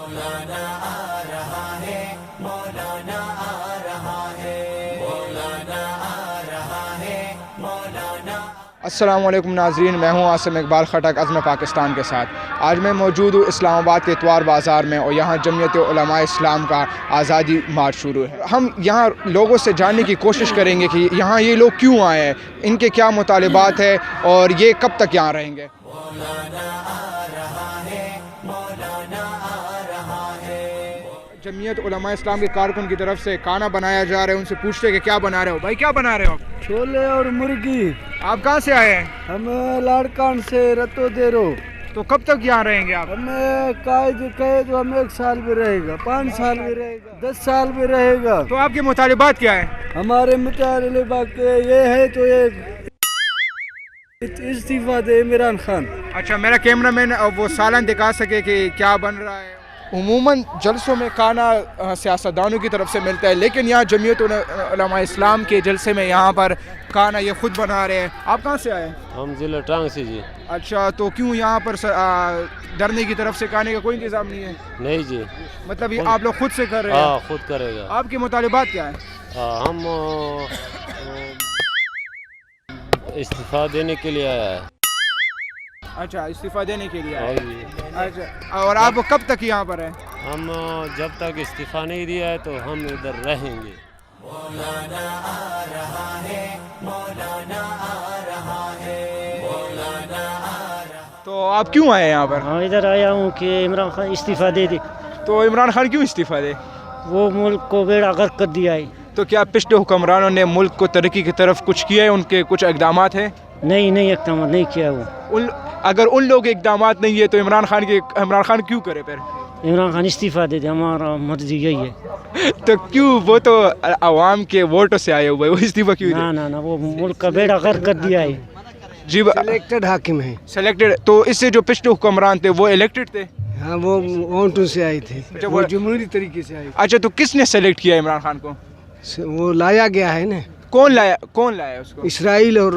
مولانا آ رہا ہے، مولانا آ رہا ہے، مولانا آ رہا ہے، مولانا۔ السلام علیکم ناظرین، میں ہوں عاصم اقبال خٹک عزم پاکستان کے ساتھ۔ آج میں موجود ہوں اسلام آباد کے اتوار بازار میں، اور یہاں جمعیت علماء اسلام کا آزادی مارچ شروع ہے۔ ہم یہاں لوگوں سے جاننے کی کوشش کریں گے کہ یہاں یہ لوگ کیوں آئے ہیں، ان کے کیا مطالبات ہیں، اور یہ کب تک یہاں رہیں گے۔ مولانا آ رہا ہے، مولانا آ رہا ہے۔ جمعیت علماء اسلام کے کارکن کی طرف سے کھانا بنایا جا رہا ہے، ان سے پوچھتے ہیں کہ کیا بنا رہے ہو بھائی، کیا بنا رہے ہو؟ چھولے اور مرغی۔ آپ کہاں سے آئے ہیں؟ ہم لاڑکان سے رتو دیرو۔ تو کب تک یہاں رہیں گے آپ؟ ہمیں قائد کہے تو ہم 1 سال بھی رہے گا، 5 سال بھی رہے گا، 10 سال بھی رہے گا۔ تو آپ کے مطالبات کیا ہیں؟ ہمارے مطالبات یہ ہے تو یہ استعفیٰ دے عمران خان۔ اچھا، میرا کیمرہ مین وہ سالن دکھا سکے کہ کیا بن رہا ہے۔ عموماً جلسوں میں کھانا سیاستدانوں کی طرف سے ملتا ہے، لیکن یہاں جمعیت علماء اسلام کے جلسے میں یہاں پر کھانا یہ خود بنا رہے ہیں۔ آپ کہاں سے آئے؟ ہم ضلع ٹانگ سے جی۔ اچھا، تو کیوں یہاں پر دھرنے کی طرف سے کھانے کا کوئی انتظام نہیں ہے؟ نہیں جی، مطلب یہ آپ لوگ خود سے کر رہے ہیں؟ ہاں خود کرے گا۔ آپ کے مطالبات کیا ہیں؟ ہم استعفیٰ دینے کے لیے آیا ہے۔ اچھا، استعفیٰ دینے کے لیے ہاں آئے۔ جی۔ اچھا، اور آپ کب تک یہاں پر ہیں؟ ہم جب تک استعفیٰ نہیں دیا ہے تو ہم ادھر رہیں گے۔ مولانا آ رہا ہے، مولانا آ رہا ہے، مولانا آ رہا۔ تو آپ کیوں آئے ہیں یہاں پر؟ ہاں، ادھر آیا ہوں کہ عمران خان استعفیٰ دے دے۔ تو عمران خان کیوں استعفیٰ دے؟ وہ ملک کو بیڑا غرق کر دیا ہے۔ تو کیا پچھلے حکمرانوں نے ملک کو ترقی کی طرف کچھ کیا ہے؟ ان کے کچھ اقدامات ہیں؟ نہیں اقدامات نہیں کیا وہ۔ اگر ان لوگ اقدامات نہیں ہے تو عمران خان کیوں کرے پھر؟ عمران خان استعفیٰ دے دے، ہمارا مرضی یہی ہے۔ تو کیوں؟ وہ تو عوام کے ووٹوں سے آئے ہوئے، وہ استعفیٰ کیوں دے؟ نہ وہ ملک کا بیڑا غرق کر دیا ہے۔ جی، الیکٹڈ حاکم ہے۔ سلیکٹڈ؟ تو اس سے جو پچھلے حکمران تھے وہ الیکٹڈ تھے؟ ہاں، وہ ووٹوں سے آئے تھے، اچھا، وہ جمہوری طریقے سے آئے اچھا، تو کس نے سلیکٹ کیا عمران خان کو؟ تھے۔ وہ لایا گیا ہے نا، کون لایا اس کو؟ اسرائیل اور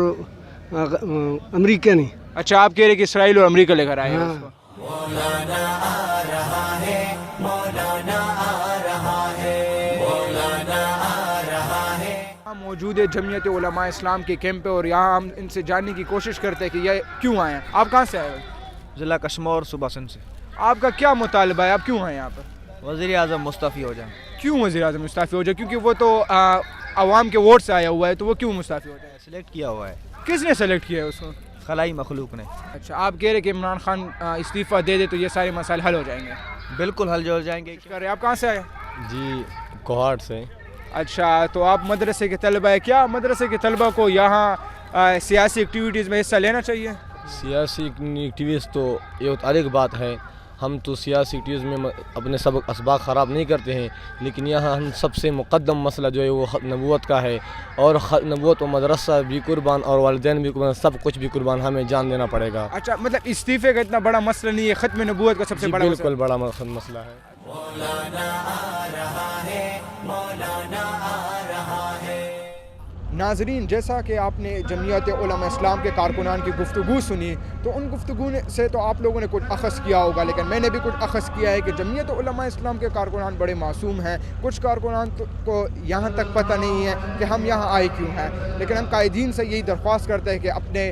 امریکہ نے۔ اچھا، آپ کہہ رہے کہ اسرائیل اور امریکہ لے کر آئے ہیں اس کو۔ مولانا آ رہا ہے، مولانا آ رہا ہے، مولانا آ رہا ہے۔ ہم موجود ہے جمعیت علماء اسلام کے کیمپ پہ، اور یہاں ہم ان سے جاننے کی کوشش کرتے ہیں کہ یہ کیوں آئے ہیں۔ آپ کہاں سے آئے ہیں؟ ضلع کشمور صوبہ سندھ سے۔ آپ کا کیا مطالبہ ہے؟ آپ کیوں ہیں یہاں پر؟ وزیر اعظم مستعفی ہو جائیں۔ کیوں وزیر اعظم مستعفی ہو جائے؟ کیونکہ وہ تو عوام کے ووٹ سے آیا ہوا ہے، تو وہ کیوں مستعفی ہو جائے؟ سلیکٹ کیا ہوا ہے کس نے سلیکٹ کیا ہے اس کو؟ خلائی مخلوق نے۔ اچھا، آپ کہہ رہے کہ عمران خان استعفیٰ دے دے تو یہ سارے مسائل حل ہو جائیں گے؟ بالکل حل جو ہو جائیں گے۔ آپ کہاں سے آئے؟ جی، کوہاٹ سے۔ اچھا، تو آپ مدرسے کے طلبہ ہیں، کیا مدرسے کے طلبہ کو یہاں سیاسی ایکٹیویٹیز میں حصہ لینا چاہیے؟ سیاسی ایکٹیویز تو یہ الگ بات ہے، ہم تو سیاسی ایکٹیویز میں اپنے سبق اسباق خراب نہیں کرتے ہیں، لیکن یہاں ہم سب سے مقدم مسئلہ جو ہے وہ نبوت کا ہے، اور نبوت و مدرسہ بھی قربان اور والدین بھی قربان، سب کچھ بھی قربان، ہمیں جان دینا پڑے گا۔ اچھا، مطلب استعفے کا اتنا بڑا مسئلہ نہیں ہے، ختم نبوت کا سب سے بڑا مسئلہ؟ بالکل بڑا مسئلہ ہے۔ مولانا آ رہا ہے، مولانا آ رہا ہے۔ ناظرین، جیسا کہ آپ نے جمعیت علماء اسلام کے کارکنان کی گفتگو سنی، تو ان گفتگو سے تو آپ لوگوں نے کچھ اخذ کیا ہوگا، لیکن میں نے بھی کچھ اخذ کیا ہے کہ جمعیت علماء اسلام کے کارکنان بڑے معصوم ہیں۔ کچھ کارکنان کو یہاں تک پتہ نہیں ہے کہ ہم یہاں آئے کیوں ہیں، لیکن ہم قائدین سے یہی درخواست کرتے ہیں کہ اپنے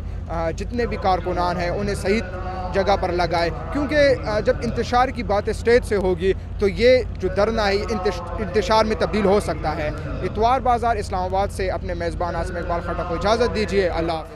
جتنے بھی کارکنان ہیں انہیں صحیح جگہ پر لگائے، کیونکہ جب انتشار کی بات اسٹیج سے ہوگی تو یہ جو دھرنا ہے انتشار میں تبدیل ہو سکتا ہے۔ اتوار بازار اسلام آباد سے اپنے میزبان عاصم اقبال خٹک کو اجازت دیجیے۔ اللہ حافظ۔